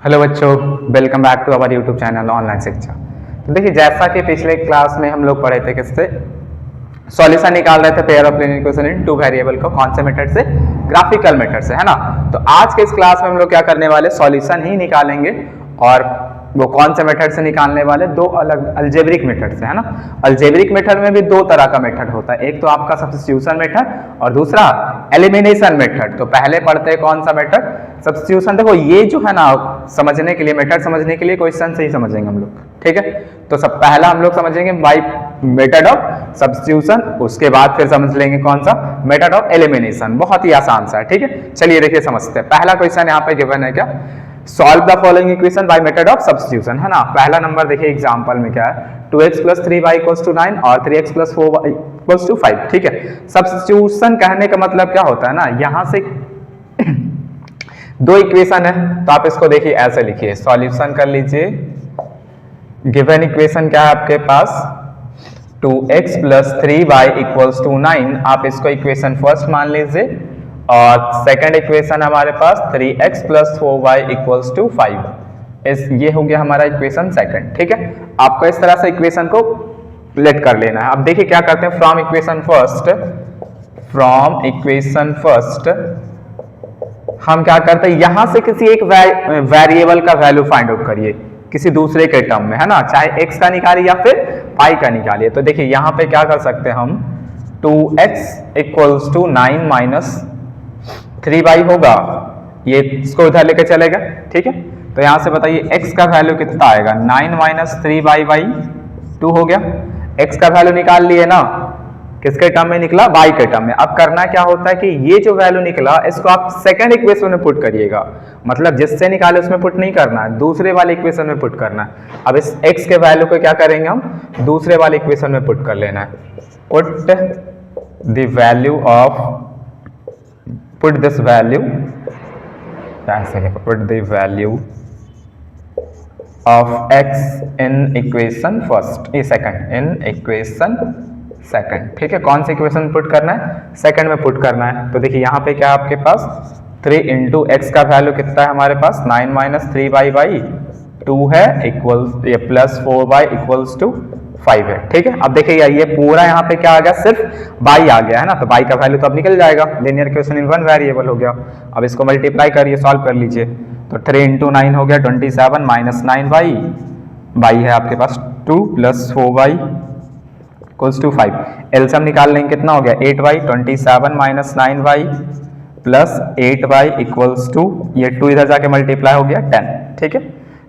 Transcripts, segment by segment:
Hello बच्चों, welcome back to our YouTube channel online Shiksha. तो देखिए, जैसा कि पिछले क्लास में हम लोग पढ़े थे किससे सॉल्यूशन निकाल रहे थे pair of linear equation in two variable को, कौन से मेथड से? ग्राफिकल मेथड से, है ना। तो आज के इस क्लास में हम लोग क्या करने वाले, सॉल्यूशन ही निकालेंगे। और वो कौन से मेथड से निकालने वाले? दो अलग अलजेब्रिक मेथड से, है ना। अलजेब्रिक मेथड में भी दो तरह का मेथड होता है, एक तो आपका सब्स्टिट्यूशन मेथड और दूसरा एलिमिनेशन मेथड। तो पहले पढ़ते हैं कौन सा मेथड? सब्स्टिट्यूशन। देखो ये जो है ना, समझने के लिए, मेथड समझने के लिए क्वेश्चन से ही समझेंगे हम लोग, ठीक है। तो सब पहला हम लोग समझेंगे बाय मेथड ऑफ सब्स्टिट्यूशन, उसके बाद फिर समझ लेंगे कौन सा? Method of elimination. बहुत ही आसान सा है, ठीक है। चलिए देखिए समझते हैं। पहला क्वेश्चन यहाँ पे गिवन है क्या? Solve the following equation by method of substitution, है ना। पहला नंबर देखिए एग्जांपल में क्या है, 2x + 3y = 9 और 3x + 4y = 5, ठीक है। सब्स्टिट्यूशन कहने का मतलब क्या होता है ना, यहां से दो इक्वेशन है तो आप इसको देखिए ऐसे लिखिए, सॉल्यूशन कर लीजिए। गिवन इक्वेशन क्या है आपके पास? 2x + 3y = 9। आप इसको इक्वेशन फर्स्ट मान लीजिए और सेकंड इक्वेशन हमारे पास 3x + 4y = 5। ये हो गया हमारा इक्वेशन सेकंड, ठीक है। आपको इस तरह से इक्वेशन को लेट कर लेना है। अब देखिए क्या करते हैं, फ्रॉम इक्वेशन फर्स्ट हम क्या करते हैं, यहां से किसी एक वेरिएबल का वैल्यू फाइंड आउट करिए, किसी दूसरे के टर्म में, है ना। चाहे x का निकालिए या फिर y का निकालिए। तो देखिए यहां पे क्या कर सकते हैं हम, 2x = 9 - 3y होगा, ये इसको उधर लेके चलेगा, ठीक है। तो यहां से बताइए x का वैल्यू कितना आएगा? 9 - 3y/2 हो गया। x का वैल्यू निकाल लिए ना, किसके टर्म में निकला? y के टर्म में। अब करना क्या होता है कि ये जो वैल्यू निकला इसको आप सेकंड इक्वेशन में पुट करिएगा, मतलब जिससे निकाले उसमें पुट नहीं करना है, दूसरे वाले इक्वेशन में पुट करना है। अब इस x के वैल्यू को क्या करेंगे हम, दूसरे वाले इक्वेशन में पुट कर लेना है। Put the value of, put this value, ऐसे लिखो, put the value of x in equation first, ये सेकंड, इन इक्वेशन सेकंड, ठीक है। कौन सी इक्वेशन पुट करना है? सेकंड में पुट करना है। तो देखिए यहाँ पे क्या आपके पास 3 × x का वैल्यू कितना है हमारे पास? 9 - 3y/2 है, इक्वल ये + 4y = 5 है, ठीक है। अब देखिए ये पूरा यहाँ पे क्या आ गया, सिर्फ y आ गया, है ना। तो y का वैल्यू तो अब निकल जाएगा, linear equation in one variable हो गया। अब इसको मल्टीप्लाई करिए, सॉल्व कर लीजिए। तो 3 × 9 हो गया 27 - 9y, y है आपके पास 2 + 4y = 5। एलसीएम निकाल लेंगे, कितना हो गया? 8y, 27 - 9y + 8y = ये 2 इधर जाके मल्टीप्लाई हो गया 10, ठीक है।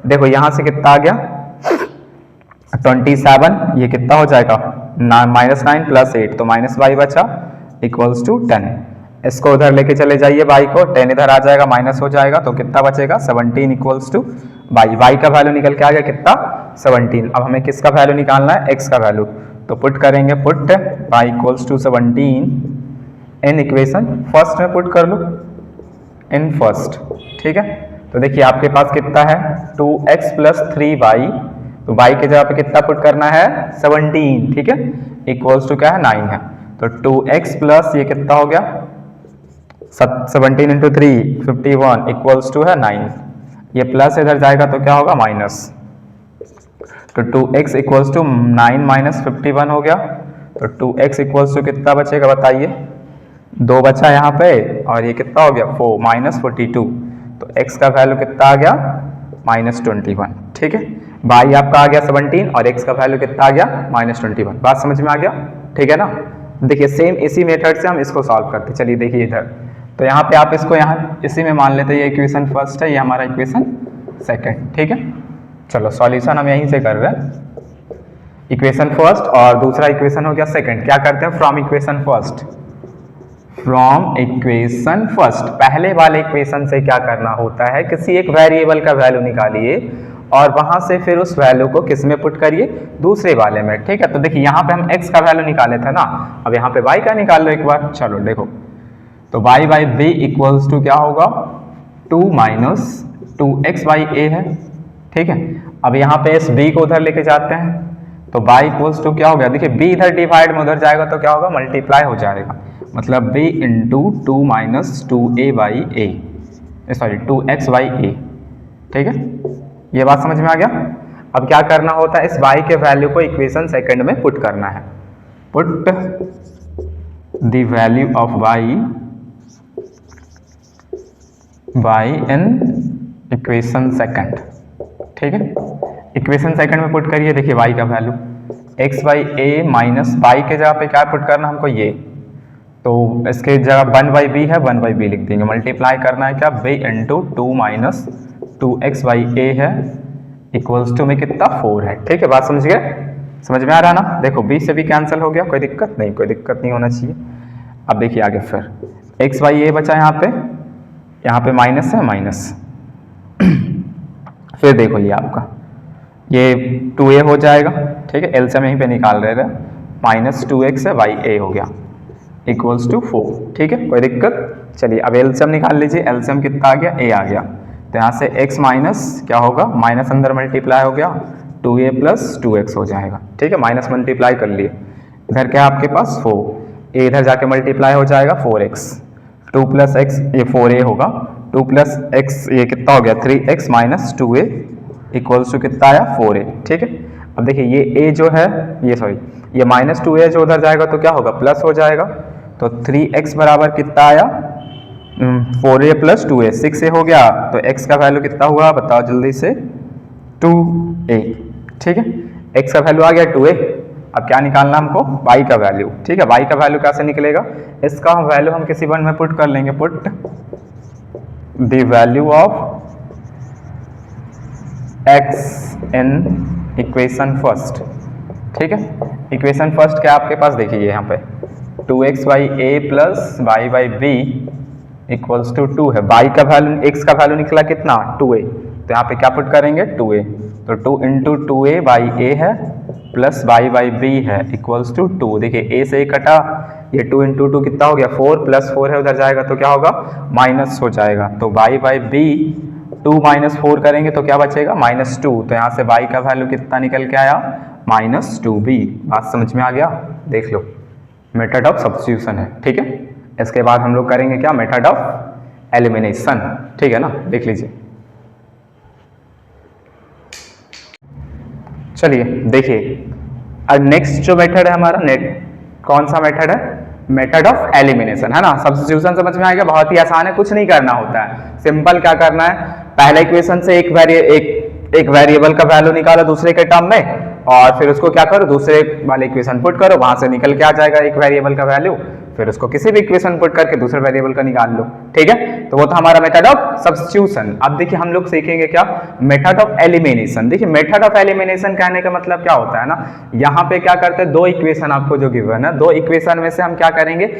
देखो यहां से कितना आ गया 27, ये कितना हो जाएगा -9 + 8, तो -y बचा = 10। इसको उधर लेके चले जाइए, y को, 10 इधर आ जाएगा, माइनस हो जाएगा, तो कितना बचेगा 17 = y का वैल्यू निकल के आ गया कितना? 17। अब हमें किसका वैल्यू निकालना है? x का वैल्यू। तो पुट करेंगे, पुट y = 17 इन इक्वेशन फर्स्ट में पुट कर लो, इन फर्स्ट, ठीक है। तो देखिए आपके पास कितना है 2x + 3y, तो y के जगह पे कितना पुट करना है? 17, ठीक है, इक्वल्स टू क्या है? 9 है। तो 2x प्लस ये कितना हो गया 17 × 3 51 इक्वल्स टू है 9। ये प्लस इधर जाएगा तो क्या होगा? माइनस। तो 2x = 9 - 51 हो गया। तो 2x = कितना बचेगा बताइए? 2 बचा यहाँ पे, और ये कितना हो गया 4 - 42। तो x का वैल्यू कितना आ गया? -21, ठीक है। y आपका आ गया 17 और x का वैल्यू कितना आ गया? -21। बात समझ में आ गया, ठीक है ना। देखिए सेम इसी मेथड से हम इसको सॉल्व करते। चलिए देखिए इधर, तो यहाँ पे आप इसको यहाँ इसी में मान लेते हैं, ये इक्वेशन फर्स्ट है, ये हमारा इक्वेशन सेकंड, ठीक है। चलो सॉल्यूशन हम यहीं से कर रहे हैं, इक्वेशन फर्स्ट और दूसरा इक्वेशन हो गया सेकंड। क्या करते हैं? फ्रॉम इक्वेशन फर्स्ट, पहले वाले इक्वेशन से क्या करना होता है, किसी एक वेरिएबल का वैल्यू निकालिए और वहां से फिर उस वैल्यू को किस में पुट करिए? दूसरे वाले में, ठीक है। तो देखिए यहाँ पे हम x का वैल्यू निकाले थे ना, अब यहाँ पे y का निकाल लो एक बार। चलो देखो, तो y/b = क्या होगा? 2 - 2x/a है, ठीक है। अब यहाँ पे इस b को उधर लेके जाते हैं, तो y = क्या हो गया? देखिए b इधर डिवाइड में उधर जाएगा तो क्या होगा? मल्टीप्लाई हो जाएगा, मतलब b × 2 - 2a/a, सॉरी 2x/a, ठीक है, ये बात समझ में आ गया। अब क्या करना होता है, इस y के वैल्यू को इक्वेशन सेकंड में पुट करना है। Put the value of y in equation second. ठीक है, इक्वेशन सेकंड में पुट करिए। देखिए y का value x by a minus y के जगह पे क्या पुट करना हमको, ये तो इसके जगह 1/b है, 1/b लिख देंगे। मल्टीप्लाई करना है क्या, b into 2 minus 2x by a है इक्वल्स टू में कितना 4 है। ठीक है, बात समझ गए, समझ में आ रहा ना। देखो b से भी कैंसिल हो गया, कोई दिक्कत नहीं, कोई दिक्कत नहीं होना चाहिए। अब देखिए आगे फिर x बाई ए बचा, यहाँ पे माइनस है, माइनस फिर देखो ये आपका ये 2a हो जाएगा। ठीक है, एलसीएम यहीं पे निकाल रहे थे, माइनस 2x है, बाई ए हो गया इक्वल्स टू 4। ठीक है, कोई दिक्कत। चलिए अब एलसीएम निकाल लीजिए, एलसीएम कितना आ गया, a आ गया। तो यहाँ से x माइनस क्या होगा, माइनस अंदर मल्टीप्लाई हो गया, 2a प्लस 2x हो जाएगा। ठीक है, माइनस मल्टीप्लाई कर लिए, इधर क्या आपके पास 4, a इधर जाके मल्टीप्लाई हो जाएगा 4x, 2 प्लस x ये 4a होगा, 2 प्लस x ये कितना हो गया 3x minus 2a equals to कितना आया 4a। ठीक है, अब देखिए ये a जो है ये माइनस 2a जो उधर जाएगा तो क्या होगा, प्लस हो जाएगा। तो 3x बराबर कितना आया 4a प्लस 2a, 6a हो गया। तो x का वैल्यू कितना हुआ बताओ जल्दी से, 2a। ठीक है, x का वैल्यू आ गया 2a। अब क्या निकालना हमको, y का वैल्यू। ठीक है, y का वैल्यू कैसे निकलेगा, इसका वैल्यू हम किसी वन में पुट कर लेंगे। Put the value of x in equation first. ठीक है, इक्वेशन फर्स्ट क्या आपके पास, देखिए यहाँ पे 2x by a plus y by b equals to 2 है। y का वैल्यू, x का वैल्यू निकला कितना 2a, तो यहाँ पे क्या पुट करेंगे 2a, तो 2 इंटू 2a बाई ए है प्लस वाई बाई बी है इक्वल्स टू 2। देखिए a से a कटा, ये 2 इंटू 2 कितना हो गया 4 प्लस 4 है उधर जाएगा तो क्या होगा माइनस हो जाएगा। तो y बाई बी 2 माइनस 4 करेंगे तो क्या बचेगा -2। तो यहाँ से y का वैल्यू कितना निकल के आया -2b। बात समझ में आ गया, देख लो मेथड ऑफ सब्स्टिट्यूशन है। ठीक है, इसके बाद हम लोग करेंगे क्या, मेथड ऑफ एलिमिनेशन। ठीक है ना, देख लीजिए। चलिए देखिए, अब नेक्स्ट जो मेथड है हमारा, कौन सा मेथड है, मेथड ऑफ एलिमिनेशन, है ना। सब्स्टिट्यूशन समझ में आएगा, बहुत ही आसान है, कुछ नहीं करना होता है। सिंपल क्या करना है, पहले इक्वेशन से एक वेरिएबल का वैल्यू निकालो दूसरे के टर्म में, और फिर उसको क्या करो दूसरे वाले इक्वेशन पुट करो, वहां से निकल के आ जाएगा एक वेरिएबल का वैल्यू, फिर उसको किसी भी इक्वेशन पुट करके दूसरे वेरिएबल का निकाल लो। ठीक है, तो वो तो हमारा मेथड ऑफ सब्स्टिट्यूशन। अब देखिए हम लोग सीखेंगे क्या, मेथड ऑफ एलिमिनेशन। देखिए मेथड ऑफ एलिमिनेशन कहने का मतलब क्या होता है ना, यहाँ पे क्या करते हैं, दो इक्वेशन आपको जो गिवन है, दो इक्वेशन में से हम क्या करेंगे,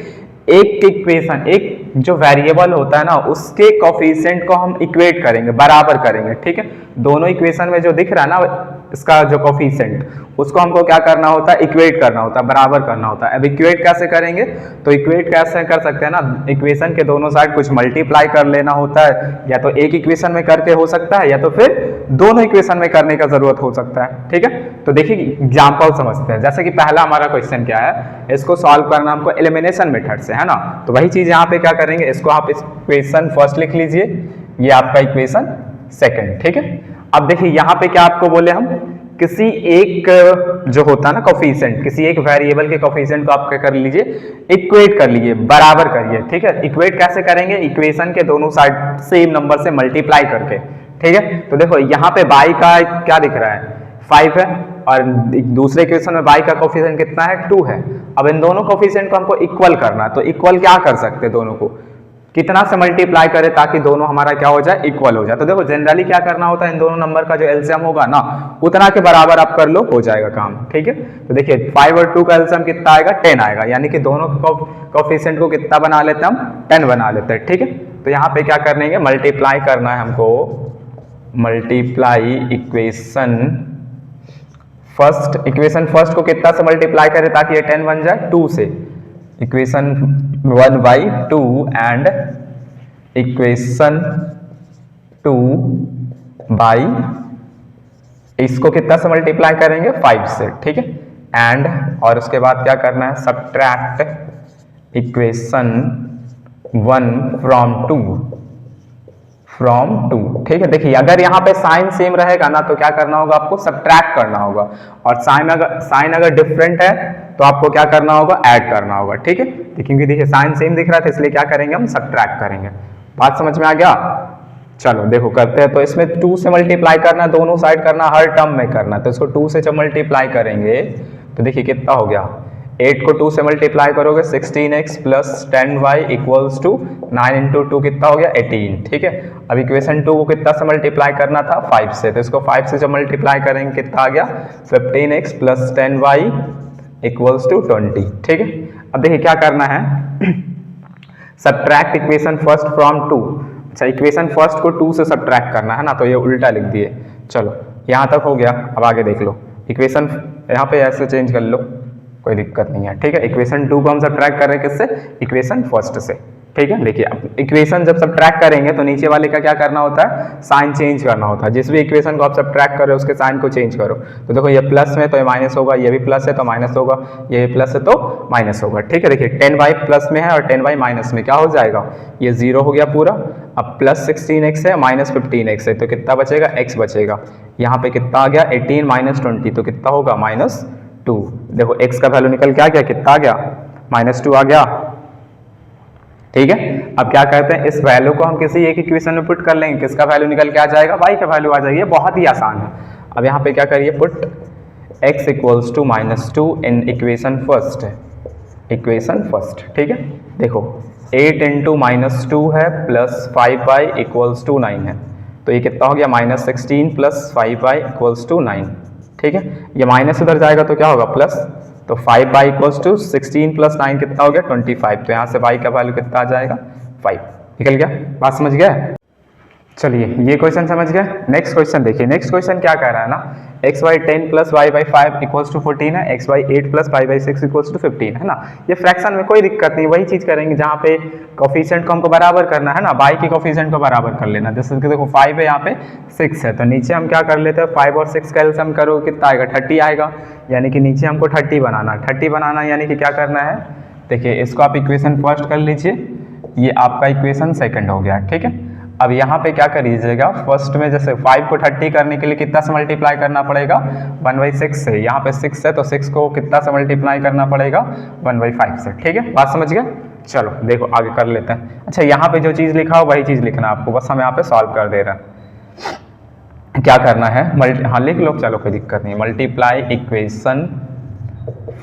एक इक्वेशन, एक जो वेरिएबल होता है ना उसके कोफिशिएंट को हम इक्वेट करेंगे, बराबर करेंगे। ठीक है, दोनों इक्वेशन में जो दिख रहा है ना इसका जो कोफिशिएंट, उसको हमको क्या करना होता है, इक्वेट करना होता है, बराबर करना होता है। अब इक्वेट कैसे करेंगे, तो इक्वेट कैसे कर सकते हैं ना, इक्वेशन के दोनों साइड कुछ मल्टीप्लाई कर लेना होता है, या तो एक इक्वेशन में करके हो सकता है, या तो फिर दोनों इक्वेशन में करने का जरूरत हो सकता है। ठीक है, तो देखिए एग्जाम्पल समझते हैं। जैसे कि पहला हमारा क्वेश्चन क्या है, इसको सॉल्व करना हमको एलिमिनेशन मेथड से, है ना। तो वही चीज यहाँ पे क्या करेंगे, इसको आप इक्वेशन फर्स्ट लिख लीजिए, ये आपका इक्वेशन सेकंड। ठीक है, अब देखिए यहाँ पे क्या आपको बोले हम, किसी एक जो होता है ना कोफिशिएंट, किसी एक वेरिएबल के कोफिशिएंट को आप क्या कर लीजिए, इक्वेट कर लीजिए, बराबर करिए। ठीक है, इक्वेट कैसे करेंगे, इक्वेशन के दोनों साइड सेम नंबर से मल्टीप्लाई करके। ठीक है, तो देखो यहाँ पे y का क्या दिख रहा है 5 है, और दूसरे इक्वेशन में y का कोफिशिएंट कितना है 2 है। अब इन दोनों कोफिशिएंट को हमको इक्वल करना है, तो इक्वल क्या कर सकते हैं, दोनों को कितना से मल्टीप्लाई करें ताकि दोनों हमारा क्या हो जाए, इक्वल हो जाए। तो देखो जनरली क्या करना होता है, इन दोनों नंबर का जो एलसीएम होगा ना उतना के बराबर आप कर लो, हो जाएगा काम। ठीक है, तो देखिए 5 और 2 का एलसीएम कितना आएगा 10 आएगा, यानी कि दोनों कोफिशिएंट को कितना बना लेते हैं हम 10 बना लेते हैं। ठीक है, तो यहाँ पे क्या करने, मल्टीप्लाई करना है हमको, मल्टीप्लाई इक्वेशन फर्स्ट को कितना से मल्टीप्लाई करें ताकि ये 10 बन जाए, 2 से, इक्वेशन 1/2 एंड इक्वेशन 2 बाई, इसको कितना से मल्टीप्लाई करेंगे 5 से। ठीक है, एंड और उसके बाद क्या करना है, सब्ट्रैक्ट इक्वेशन 1 फ्रॉम 2, फ्रॉम 2। ठीक है, देखिए अगर यहाँ पे साइन सेम रहेगा ना तो क्या करना होगा, आपको सब्ट्रैक्ट करना होगा, और साइन अगर डिफरेंट है तो आपको क्या करना होगा, ऐड करना होगा। ठीक है, क्योंकि देखिए साइन सेम दिख रहा था इसलिए क्या करेंगे, हम सब्ट्रैक्ट करेंगे। बात समझ में आ गया? चलो देखो करते हैं। तो इसमें 2 से मल्टीप्लाई करना, दोनों साइड करना, हर टर्म में करना। तो इसको 2 से जब मल्टीप्लाई करेंगे तो देखिए कितना हो गया, 8 को 2 से मल्टीप्लाई करोगे 16x plus 10y equals to 9 into 2 कितना हो गया, 18। ठीक है, अब इक्वेशन 2 को कितना से मल्टीप्लाई करना था, 5 से। तो इसको 5 से जब मल्टीप्लाई करेंगे कितना आ गया, 15x plus 10y equals to 20। ठीक है, अब देखिए क्या करना है, सब्ट्रैक्ट इक्वेशन फर्स्ट फ्रॉम 2। अच्छा, इक्वेशन फर्स्ट को 2 से सब्ट्रैक्ट करना है ना, तो ये उल्टा लिख दिए। चलो यहाँ तक हो गया, अब आगे देख लो। इक्वेशन यहाँ पे ऐसे चेंज कर लो, कोई दिक्कत नहीं है। ठीक है, इक्वेशन 2 को हम सब्ट्रैक्ट कर रहे हैं किससे, इक्वेशन फर्स्ट से। ठीक है, देखिए अब इक्वेशन जब सब्ट्रैक्ट करेंगे तो नीचे वाले का क्या करना होता है, साइन चेंज करना होता है। जिस भी इक्वेशन को आप सब्ट्रैक्ट कर रहे हो उसके साइन को चेंज करो। तो देखो ये प्लस में तो ये माइनस होगा, ये भी प्लस है तो माइनस होगा, ये प्लस है तो माइनस होगा। ठीक है, देखिए 10y प्लस में है और 10y माइनस में, क्या हो जाएगा, ये 0 हो गया पूरा। अब प्लस 16x है माइनस 15x है, तो कितना बचेगा, x बचेगा। यहाँ पे कितना आ गया, 18 माइनस 20, तो कितना होगा, -2। देखो x का वैल्यू निकल के आ गया, कितना आ गया, -2 आ गया। ठीक है, अब क्या करते हैं, इस वैल्यू को हम किसी एक इक्वेशन में पुट कर लेंगे, किसका वैल्यू निकल के आ जाएगा, y का वैल्यू आ जाएगी। बहुत ही आसान है। अब यहाँ पे क्या करिए, put x equals to -2 in equation first, equation first. ठीक है, देखो 8 इंटू -2 है प्लस 5y इक्वल्स टू 9 है, तो ये कितना हो गया, -16 प्लस 5y इक्वल्स टू 9। ठीक है, ये माइनस उधर जाएगा तो क्या होगा, प्लस, तो 5y इक्वल्स टू 16 प्लस 9 कितना हो गया, 25। तो यहाँ से y का वैल्यू कितना आ जाएगा, 5 निकल गया। बात समझ गया? चलिए ये क्वेश्चन समझ गए। नेक्स्ट क्वेश्चन देखिए, नेक्स्ट क्वेश्चन क्या कह रहा है ना, xy 10 plus y by 5 equals to 14 है, xy 8 plus y by 6 equals to 15 है ना। ये फ्रैक्शन में कोई दिक्कत नहीं, वही चीज करेंगे जहाँ पे कोफिशिएंट को हमको बराबर करना है ना, y की कोफिशिएंट को बराबर कर लेना। जैसे कि देखो 5 है, यहाँ पे 6 है, तो नीचे हम क्या कर लेते हैं, 5 और 6 का एलसीएम करो कितना आएगा, 30 आएगा। यानी कि नीचे हमको 30 बनाना, 30 बनाना यानी कि क्या करना है, देखिए इसको आप इक्वेशन फर्स्ट कर लीजिए, ये आपका इक्वेशन सेकंड हो गया। ठीक है, अब यहाँ पे क्या करिएगा, फर्स्ट में जैसे 5 को 30 करने के लिए कितना से मल्टीप्लाई करना पड़ेगा, 1/6 से। यहाँ पे 6 है तो 6 को कितना से मल्टीप्लाई करना पड़ेगा, 1/5 से। ठीक है, बात समझ गए? चलो देखो आगे कर लेते हैं। अच्छा, यहाँ पे जो चीज़ लिखा हो वही चीज़ लिखना आपको, बस हम यहाँ पे सॉल्व कर दे रहे हैं। क्या करना है, हाँ लिख लो, चलो कोई दिक्कत नहीं। मल्टीप्लाई इक्वेशन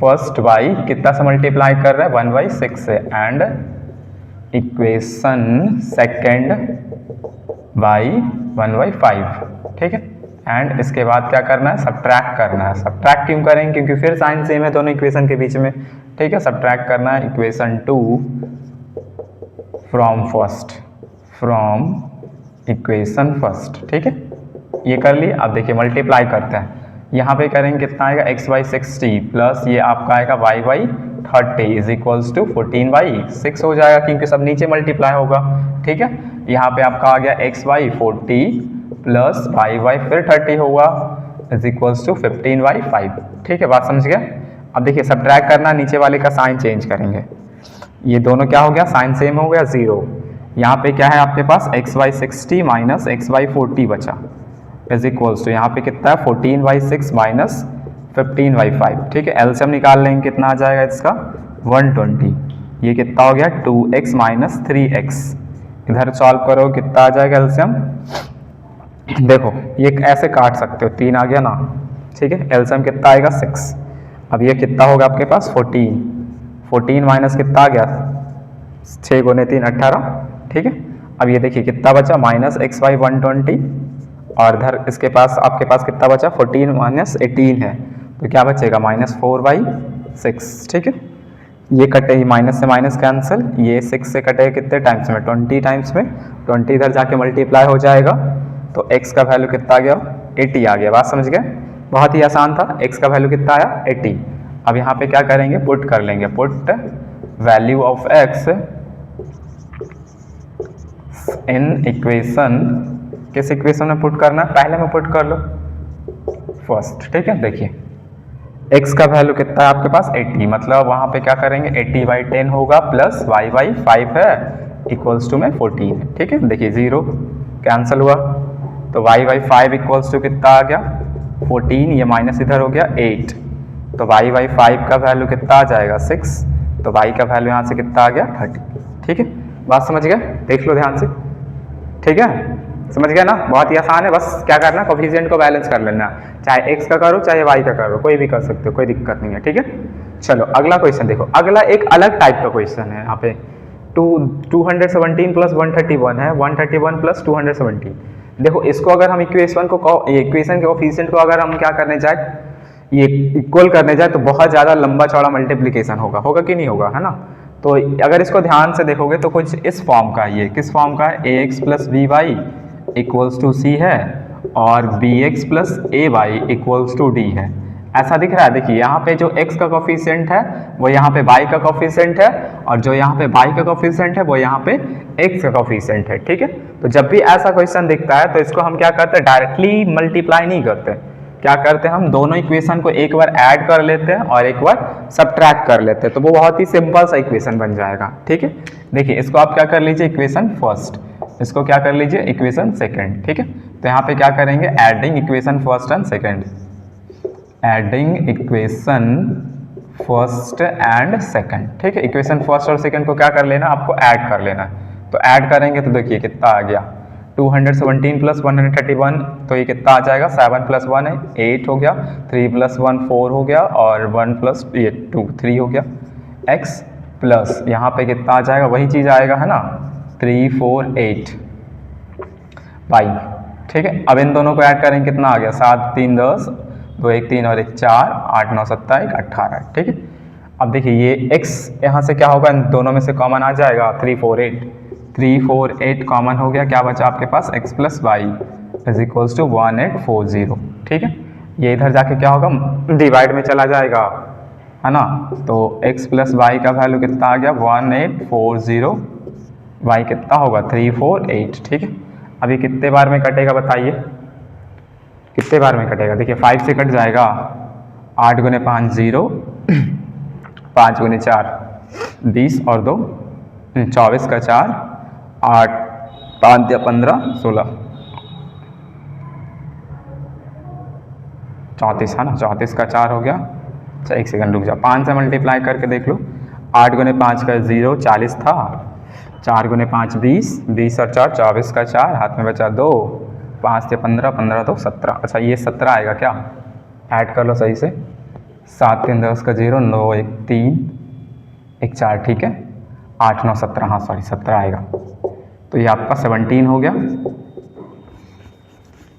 फर्स्ट बाई कितना से मल्टीप्लाई कर रहे हैं, 1/6 से, एंड इक्वेशन सेकेंड बाई 1/5। ठीक है, एंड इसके बाद क्या करना है, सब्ट्रैक्ट करना है। सब्ट्रैक्ट क्यों करेंगे, क्योंकि फिर साइन सेम है दोनों इक्वेशन के बीच में। ठीक है, सब्ट्रैक्ट करना है equation 2 from first, from equation first. ठीक है, ये कर लिए। अब देखिए मल्टीप्लाई करते हैं, यहाँ पे करेंगे कितना आएगा, x/60 प्लस ये आपका आएगा y/30 इज इक्वल्स टू 14/6 हो जाएगा, क्योंकि सब नीचे मल्टीप्लाई होगा। ठीक है, यहाँ पे आपका आ गया x/40 प्लस y फिर 30 होगा इज इक्वल्स टू 15/5। ठीक है, बात समझ गए? अब देखिए सब्ट्रैक्ट करना, नीचे वाले का साइन चेंज करेंगे, ये दोनों क्या हो गया, साइन सेम हो गया, 0। यहाँ पे क्या है आपके पास, x/60 माइनस x/40 बचा इज इक्वल्स टू यहाँ पे कितना है, 14/6 माइनस 15/5। ठीक है, एलसीएम निकाल लेंगे, कितना आ जाएगा इसका, 120। ये कितना हो गया, 2x माइनस 3x। इधर सॉल्व करो, कितना आ जाएगा एलसीएम, देखो ये ऐसे काट सकते हो, 3 आ गया ना। ठीक है, एलसीएम कितना आएगा, 6। अब ये कितना होगा आपके पास, 14 माइनस कितना आ गया, 6 गुने 3 18। ठीक है, अब ये देखिए कितना बचा, माइनस x/120, और इधर इसके पास आपके पास कितना बचा, 14 माइनस 18 है, तो क्या बचेगा, -4/6। ठीक है, ये कटे ही, माइनस से माइनस कैंसिल, ये 6 से कटे कितने टाइम्स में, 20 टाइम्स में, 20 इधर जाके मल्टीप्लाई हो जाएगा, तो x का वैल्यू कितना आ गया, 80 आ गया। बात समझ गए? बहुत ही आसान था। x का वैल्यू कितना आया, 80। अब यहाँ पे क्या करेंगे, पुट कर लेंगे, put value of x in equation, किस इक्वेशन में पुट करना है, पहले में पुट कर लो फर्स्ट। ठीक है, देखिए x का वैल्यू कितना है आपके पास, 80, मतलब वहां पे क्या करेंगे, 80/10 होगा प्लस y/5 है इक्वल्स टू में 14 है। ठीक है, देखिए 0 कैंसिल हुआ, तो वाई बाई 5 इक्वल्स टू कितना आ गया 14, ये माइनस इधर हो गया 8, तो वाई बाई 5 का वैल्यू कितना आ जाएगा 6, तो वाई का वैल्यू यहाँ से कितना आ गया 30। ठीक है, बात समझ गए, देख लो ध्यान से। ठीक है, समझ गया ना, बहुत ही आसान है, बस क्या करना है कोफिशिएंट को बैलेंस कर लेना, चाहे एक्स का करो चाहे वाई का करो, कोई भी कर सकते हो, कोई दिक्कत नहीं है। ठीक है, चलो अगला क्वेश्चन देखो, अगला एक अलग टाइप का क्वेश्चन है। यहाँ पे 217 प्लस 131 है, 131 प्लस 217। देखो इसको अगर हम इक्वेशन के कोफिशिएंट को अगर हम क्या करने जाए, ये इक्वल करने जाए तो बहुत ज़्यादा लंबा चौड़ा मल्टीप्लिकेशन होगा कि नहीं होगा, है ना। तो अगर इसको ध्यान से देखोगे तो कुछ इस फॉर्म का, ये किस फॉर्म का है, a x plus b y equals to c है और b x plus a y equals to d है, ऐसा दिख रहा है। देखिए यहाँ पे जो x का कोफिशिएंट है वो यहाँ पे y का कोफिशिएंट है, और जो यहाँ पे y का कोफिशिएंट है वो यहाँ पे x का कोफिशिएंट है। ठीक है, तो जब भी ऐसा क्वेश्चन दिखता है तो इसको हम क्या करते हैं, डायरेक्टली मल्टीप्लाई नहीं करते, क्या करते हैं हम दोनों इक्वेशन को एक बार ऐड कर लेते हैं और एक बार सब्ट्रैक्ट कर लेते हैं, तो वो बहुत ही सिंपल सा इक्वेशन बन जाएगा। ठीक है, देखिए इसको आप क्या कर लीजिए इक्वेशन फर्स्ट, इसको क्या कर लीजिए इक्वेशन सेकंड। ठीक है, तो यहाँ पे क्या करेंगे, adding equation first and second, adding equation first and second. ठीक है, इक्वेशन फर्स्ट और सेकंड को क्या कर लेना, आपको ऐड कर लेना है, तो ऐड करेंगे तो देखिए कितना आ गया 217 प्लस 131, तो ये कितना आ जाएगा 7 प्लस 1 है 8 हो गया, 3 प्लस 1 4 हो गया, और 1 प्लस ये 2 3 हो गया, x प्लस यहाँ पे कितना आ जाएगा, वही चीज़ आएगा है ना 3 4 8 y। ठीक है, अब इन दोनों को ऐड करेंगे, कितना आ गया 7 3 10, 2 1 3 और 1 4, 8 9 7 1 18। ठीक है, अब देखिए ये x यहाँ से क्या होगा, इन दोनों में से कॉमन आ जाएगा 3 4 8 कॉमन हो गया, क्या बचा आपके पास x plus y is equals to 1840। ठीक है, ये इधर जाके क्या होगा, डिवाइड में चला जाएगा, है ना, तो x प्लस वाई का वैल्यू कितना आ गया 1840, y कितना होगा 348। ठीक है, अभी कितने बार में कटेगा बताइए, कितने बार में कटेगा, देखिए 5 से कट जाएगा, 8 गुने 5 0, 5 गुने 4 20 और 2 24 का 4, 8 5 या 15 16 34 है ना, 34 का 4 हो गया। अच्छा एक सेकंड रुक जाओ, 5 से मल्टीप्लाई करके देख लो, 8 गुने 5 का 0 40 था, 4 गुने 5 20, 20 और 4 24 का 4, हाथ में बचा 2, 5 से 15 15 तो 17। अच्छा ये 17 आएगा क्या, ऐड कर लो सही से, 7 3 10 का 0, 9 1 3 1 4। ठीक है, 8 9 17, हाँ सॉरी 17 आएगा, तो ये आपका 17 हो गया।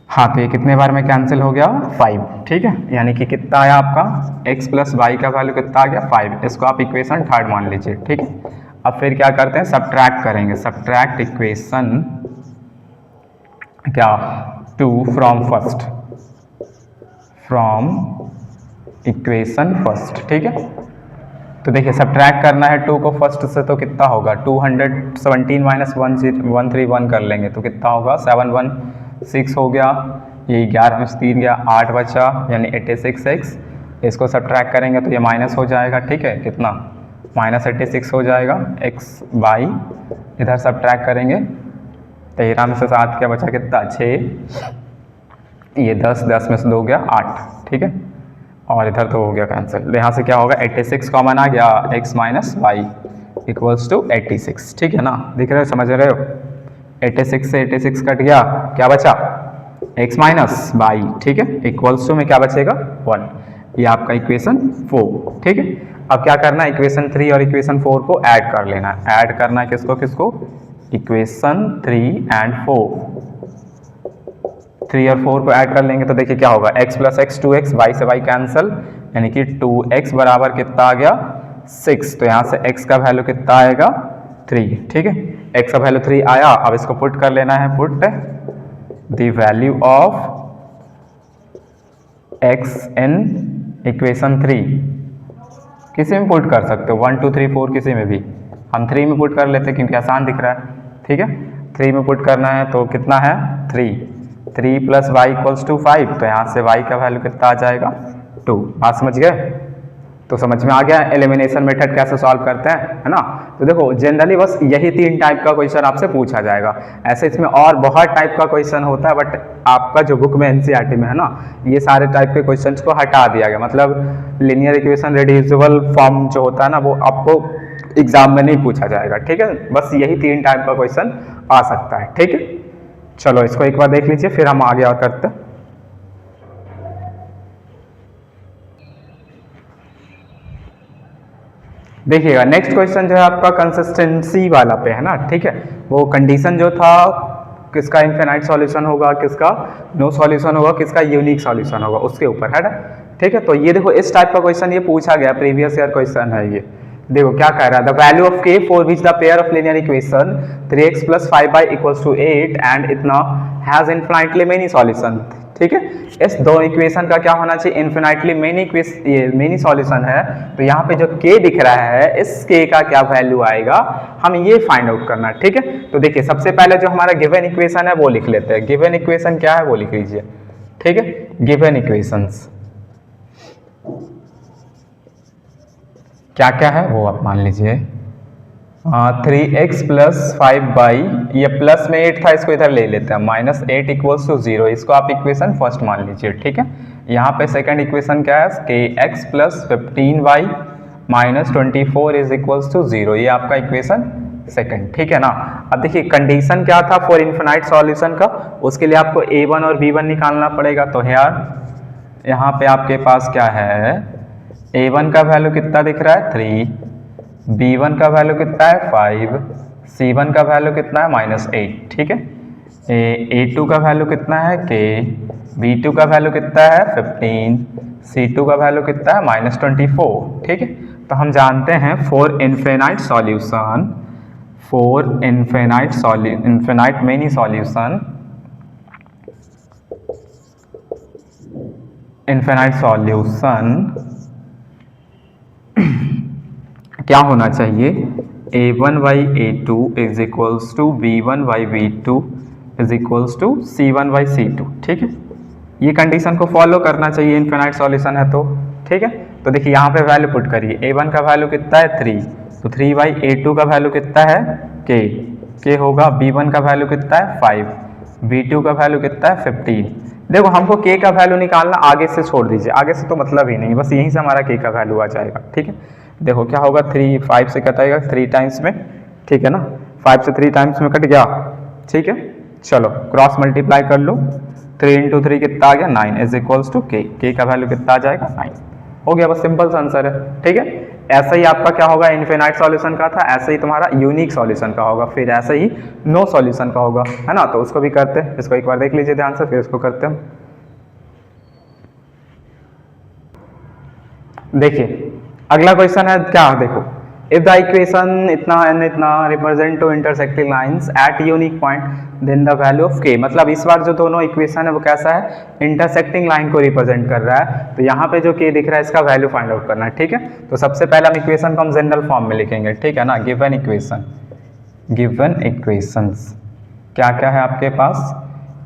हाँ तो ये कितने बार में कैंसिल हो गया 5। ठीक है, यानी कि कितना आया आपका x प्लस वाई का वैल्यू कितना आ गया 5, इसको आप इक्वेशन थर्ड मान लीजिए। ठीक है, अब फिर क्या करते हैं, सब्ट्रैक्ट करेंगे, सब्ट्रैक्ट इक्वेशन क्या 2 from first, from equation first. ठीक है, तो देखिए सब्ट्रैक्ट करना है 2 को फर्स्ट से, तो कितना होगा 217 माइनस 131 कर लेंगे, तो कितना होगा 716 हो गया, ये 11 में 3 गया 8 बचा, यानी 86x। इसको सब्ट्रैक्ट करेंगे तो ये माइनस हो जाएगा। ठीक है, कितना -86 हो जाएगा x बाई, इधर सब्ट्रैक्ट करेंगे 13 में से 7 क्या बचा, कितना 6, ये 10 10 में से 2 गया 8। ठीक है, और इधर तो हो गया कैंसिल, यहाँ से क्या होगा 86 कॉमन आ गया, x minus y equals to 86। ठीक है ना, दिख रहे हो, समझ रहे हो, 86 से 86 कट गया, क्या बचा x माइनस वाई। ठीक है, इक्वल्स टू में क्या बचेगा 1, ये आपका इक्वेशन 4। ठीक है, अब क्या करना है, इक्वेशन 3 और इक्वेशन 4 को ऐड कर लेना है, ऐड करना है किसको किसको, इक्वेशन 3 एंड 4, 3 और 4 को ऐड कर लेंगे तो देखिए क्या होगा, x plus x 2x, y से y कैंसिल, यानी कि 2x बराबर कितना आ गया 6, तो यहाँ से x का वैल्यू कितना आएगा 3। ठीक है, x का वैल्यू 3 आया, अब इसको पुट कर लेना है, put the value of x in equation 3, किसी में पुट कर सकते हो 1 2 3 4 किसी में भी, हम 3 में पुट कर लेते हैं क्योंकि आसान दिख रहा है। ठीक है, 3 में पुट करना है तो कितना है 3 प्लस वाई इक्वल्स टू 5, तो यहाँ से y का वैल्यू कितना आ जाएगा 2। बात समझ गए, तो समझ में आ गया एलिमिनेशन मेथड कैसे सॉल्व करते हैं, है ना। तो देखो जनरली बस यही 3 टाइप का क्वेश्चन आपसे पूछा जाएगा। ऐसे इसमें और बहुत टाइप का क्वेश्चन होता है, बट आपका जो बुक में एनसीईआरटी में है ना, ये सारे टाइप के क्वेश्चंस को हटा दिया गया। मतलब लिनियर इक्वेशन रिड्यूसिबल फॉर्म जो होता है ना, वो आपको एग्जाम में नहीं पूछा जाएगा, ठीक है। बस यही 3 टाइप का क्वेश्चन आ सकता है, ठीक है। चलो इसको एक बार देख लीजिए, फिर हम आगे और करते हैं। देखिएगा नेक्स्ट क्वेश्चन जो है आपका कंसिस्टेंसी वाला पे है ना, ठीक है। वो कंडीशन जो था किसका इनफिनाइट सॉल्यूशन होगा, किसका नो सॉल्यूशन होगा, किसका यूनिक सॉल्यूशन होगा, उसके ऊपर है ना, ठीक है। तो ये देखो इस टाइप का क्वेश्चन ये पूछा गया, प्रीवियस ईयर क्वेश्चन है ये। देखो क्या कह रहा है, the value of k for which the pair of linear equation 3x + 5y = 8 and इतना हैज इनफिनिटली मेनी सॉल्यूशन, ठीक है। इस दो इक्वेशन का क्या होना चाहिए, इनफिनिटली मेनी सॉल्यूशन है। तो यहाँ पे जो k दिख रहा है, इस k का क्या वैल्यू आएगा, हम ये फाइंड आउट करना है, ठीक है। तो देखिए सबसे पहले जो हमारा गिवन इक्वेशन है वो लिख लेते हैं। गिवन इक्वेशन क्या है वो लिख लीजिए, ठीक है। गिवन इक्वेशंस क्या क्या है वो आप मान लीजिए। 3x + 5y, ये प्लस में 8 था, इसको इधर ले लेते हैं, -8 = 0। इसको आप इक्वेशन फर्स्ट मान लीजिए, ठीक है। यहाँ पे सेकंड इक्वेशन क्या है, kx + 15y - 24 = 0। ये आपका इक्वेशन सेकंड, ठीक है ना। अब देखिए कंडीशन क्या था फॉर इनफिनाइट सॉल्यूशन का, उसके लिए आपको a1 और b1 निकालना पड़ेगा। तो यहाँ पे आपके पास क्या है, a1 का वैल्यू कितना दिख रहा है 3, b1 का वैल्यू कितना है 5, c1 का वैल्यू कितना है -8, ठीक है। a2 का वैल्यू कितना है k, b2 का वैल्यू कितना है 15, c2 का वैल्यू कितना है -24, ठीक है। तो हम जानते हैं for infinite solution, for infinite many solution, infinite solution क्या होना चाहिए, a1/a2 = b1/b2 = c1/c2, ठीक है। ये कंडीशन को फॉलो करना चाहिए, इनफिनाइट सॉल्यूशन है तो, ठीक है। तो देखिए यहाँ पे वैल्यू पुट करिए, a1 का वैल्यू कितना है 3, तो 3/a2 का वैल्यू कितना है k होगा, b1 का वैल्यू कितना है 5, b2 का वैल्यू कितना है 15। देखो हमको k का वैल्यू निकालना, आगे से छोड़ दीजिए, आगे से तो मतलब ही नहीं, बस यहीं से हमारा k का वैल्यू आ जाएगा, ठीक है। देखो क्या होगा, 3 5 से कटेगा 3 टाइम्स में, ठीक है ना, 5 से 3 टाइम्स में कट गया, ठीक है। चलो क्रॉस मल्टीप्लाई कर लो, 3 × 3 कितना आ गया 9 = k का वैल्यू कितना आ जाएगा 9, हो गया। बस सिंपल सा आंसर है, ठीक है। ऐसा ही आपका क्या होगा, इनफिनाइट सॉल्यूशन का था, ऐसे ही तुम्हारा यूनिक सॉल्यूशन का होगा, फिर ऐसे ही नो सॉल्यूशन का होगा, है ना। तो उसको भी करते हैं, इसको एक बार देख लीजिए ध्यान से, फिर इसको करते हैं। देखिए अगला क्वेश्चन है क्या, देखो इफ द इक्वेशन इतना एंड इतना represent two intersecting lines at unique point then the value of k। मतलब इस बार जो दोनों इक्वेशन है वो कैसा है, इंटरसेक्टिंग लाइन को रिप्रेजेंट कर रहा है। तो यहाँ पे जो k दिख रहा है इसका वैल्यू फाइंड आउट करना है, ठीक है। तो सबसे पहले हम इक्वेशन को हम जनरल फॉर्म में लिखेंगे, ठीक है ना। गिवन इक्वेशंस क्या क्या है आपके पास,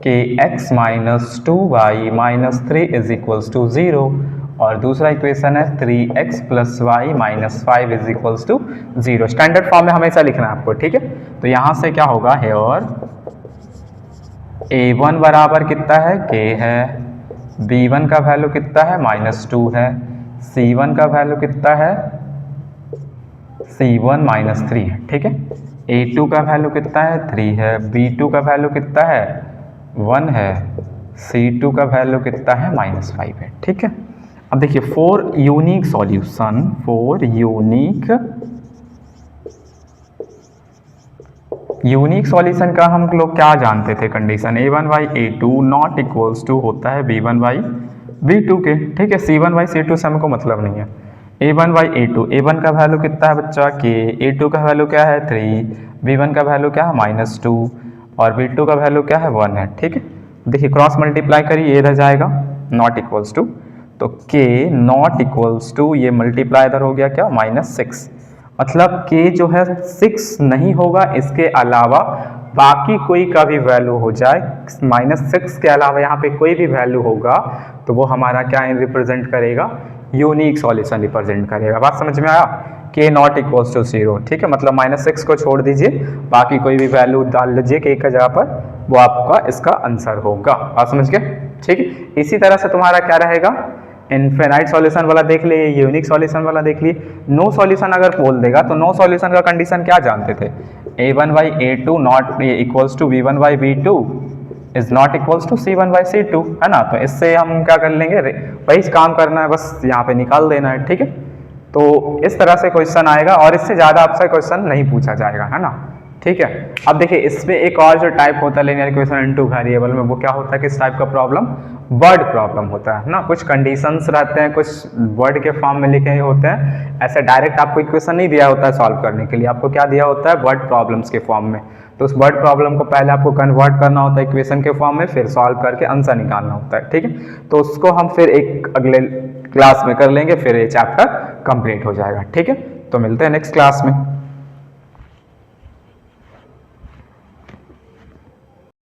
kx - 2y - 3 = 0, और दूसरा इक्वेशन है 3x + y - 5 = 0। स्टैंडर्ड फॉर्म में हमेशा लिखना है आपको, ठीक है। तो यहाँ से क्या होगा, हेयर a1 बराबर कितना है k है, b1 का वैल्यू कितना है -2 है, c1 का वैल्यू कितना है c1 -3 है, ठीक है। a2 का वैल्यू कितना है 3 है, b2 का वैल्यू कितना है 1 है, c2 का वैल्यू कितना है -5 है, ठीक है। अब देखिए for unique solution, unique solution का हम लोग क्या जानते थे कंडीशन, a1/a2 ≠ होता है b1/b2 के, ठीक है। c1/c2 से हमको मतलब नहीं है। a1/a2, a1 का वैल्यू कितना है बच्चा k, a2 का वैल्यू क्या है 3, b1 का वैल्यू क्या है -2 और b2 का वैल्यू क्या है 1 है, ठीक है। देखिए क्रॉस मल्टीप्लाई करिए, ये इधर जाएगा ≠ तो k ≠ ये मल्टीप्लाई इधर हो गया क्या -6, मतलब k जो है 6 नहीं होगा, इसके अलावा बाकी कोई का भी वैल्यू हो जाए, -6 के अलावा यहाँ पे कोई भी वैल्यू होगा तो वो हमारा क्या रिप्रेजेंट करेगा, यूनिक सॉल्यूशन रिप्रेजेंट करेगा। बात समझ में आया? k नॉट इक्वल्स टू 0, ठीक है, मतलब -6 को छोड़ दीजिए, बाकी कोई भी वैल्यू डाल लीजिए k की जगह पर, वो आपका इसका आंसर होगा। बात समझ गए? ठीक है। इसी तरह से तुम्हारा क्या रहेगा, इनफिनाइट सॉल्यूशन वाला देख लिए, यूनिक सॉल्यूशन वाला देख लिए। नो सॉल्यूशन अगर बोल देगा तो नो सॉल्यूशन का कंडीशन क्या जानते थे, a1/a2 not equals to b1/b2 is not equals to c1/c2, है ना। तो इससे हम क्या कर लेंगे, वही काम करना है, बस यहाँ पे निकाल देना है, ठीक है। तो इस तरह से क्वेश्चन आएगा और इससे ज़्यादा आपसे क्वेश्चन नहीं पूछा जाएगा, है ना, ठीक है। अब देखिए इसमें एक और जो टाइप होता है लीनियर इक्वेशन इनटू वेरिएबल में, वो क्या होता है, किस टाइप का प्रॉब्लम, वर्ड प्रॉब्लम होता है ना। कुछ कंडीशंस रहते हैं, कुछ वर्ड के फॉर्म में लिखे होते हैं, ऐसे डायरेक्ट आपको इक्वेशन नहीं दिया होता है सॉल्व करने के लिए, आपको क्या दिया होता है, वर्ड प्रॉब्लम्स के फॉर्म में। तो उस वर्ड प्रॉब्लम को पहले आपको कन्वर्ट करना होता है इक्वेशन के फॉर्म में, फिर सॉल्व करके आंसर निकालना होता है, ठीक है। तो उसको हम फिर एक अगले क्लास में कर लेंगे, फिर ये चैप्टर कंप्लीट हो जाएगा, ठीक है। तो मिलते हैं नेक्स्ट क्लास में।